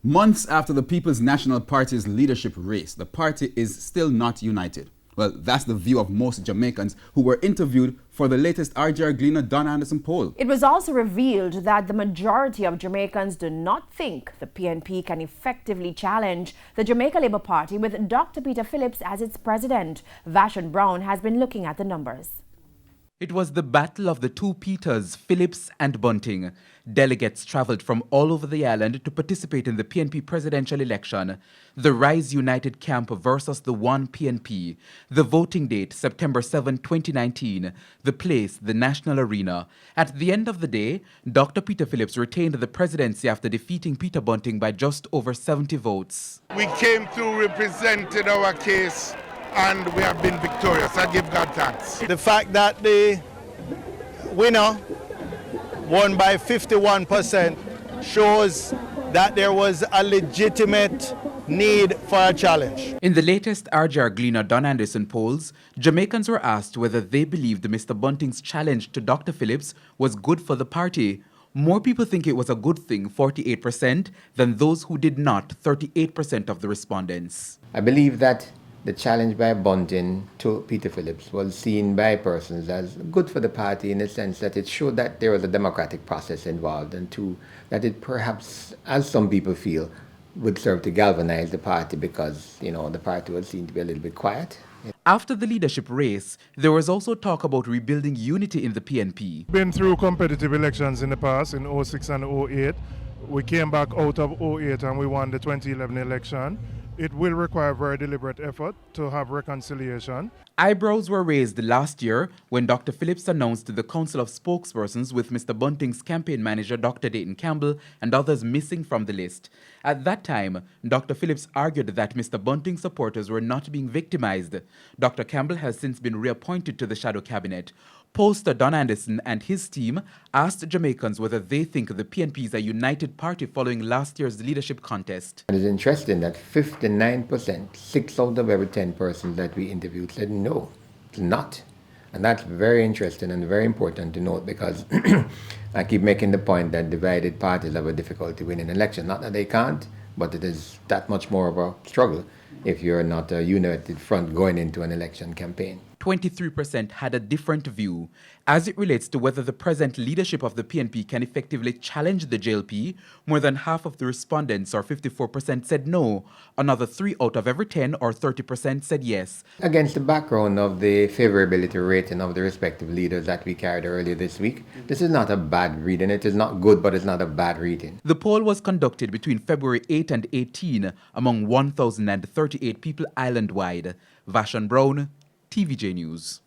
Months after the People's National Party's leadership race, the party is still not united. Well, that's the view of most Jamaicans who were interviewed for the latest RJR Gleaner Don Anderson poll. It was also revealed that the majority of Jamaicans do not think the PNP can effectively challenge the Jamaica Labour Party with Dr. Peter Phillips as its president. Vashon Brown has been looking at the numbers. It was the battle of the two Peters, Phillips and Bunting. Delegates travelled from all over the island to participate in the PNP presidential election. The Rise United camp versus the One PNP. The voting date, September 7, 2019. The place, the National Arena. At the end of the day, Dr. Peter Phillips retained the presidency after defeating Peter Bunting by just over 70 votes. We came through, represented our case, and we have been victorious. I give God thanks. The fact that the winner won by 51% shows that there was a legitimate need for a challenge. In the latest RJR Gleaner Don Anderson polls, Jamaicans were asked whether they believed Mr. Bunting's challenge to Dr. Phillips was good for the party. More people think it was a good thing, 48%, than those who did not, 38% of the respondents. I believe that the challenge by Bunting to Peter Phillips was seen by persons as good for the party in the sense that it showed that there was a democratic process involved, and two, that it perhaps, as some people feel, would serve to galvanize the party because, the party was seen to be a little bit quiet. After the leadership race, there was also talk about rebuilding unity in the PNP. Been through competitive elections in the past, in 06 and 08. We came back out of 08 and we won the 2011 election. It will require very deliberate effort to have reconciliation. Eyebrows were raised last year when Dr. Phillips announced the Council of Spokespersons with Mr. Bunting's campaign manager Dr. Dayton Campbell and others missing from the list. At that time, Dr. Phillips argued that Mr. Bunting's supporters were not being victimized. Dr. Campbell has since been reappointed to the shadow cabinet. Pollster Don Anderson and his team asked Jamaicans whether they think the PNP is a united party following last year's leadership contest. It is interesting that 59%, 6 out of every 10 persons that we interviewed said no, it's not. And that's very interesting and very important to note because I keep making the point that divided parties have a difficulty winning an election. Not that they can't, but it is that much more of a struggle if you're not a united front going into an election campaign. 23% had a different view. As it relates to whether the present leadership of the PNP can effectively challenge the JLP, more than half of the respondents, or 54%, said no. Another 3 out of every 10, or 30%, said yes. Against the background of the favorability rating of the respective leaders that we carried earlier this week, this is not a bad reading. It is not good, but it's not a bad reading. The poll was conducted between February 8 and 18 among 1,038 people island-wide. Vashon Brown, TVJ News.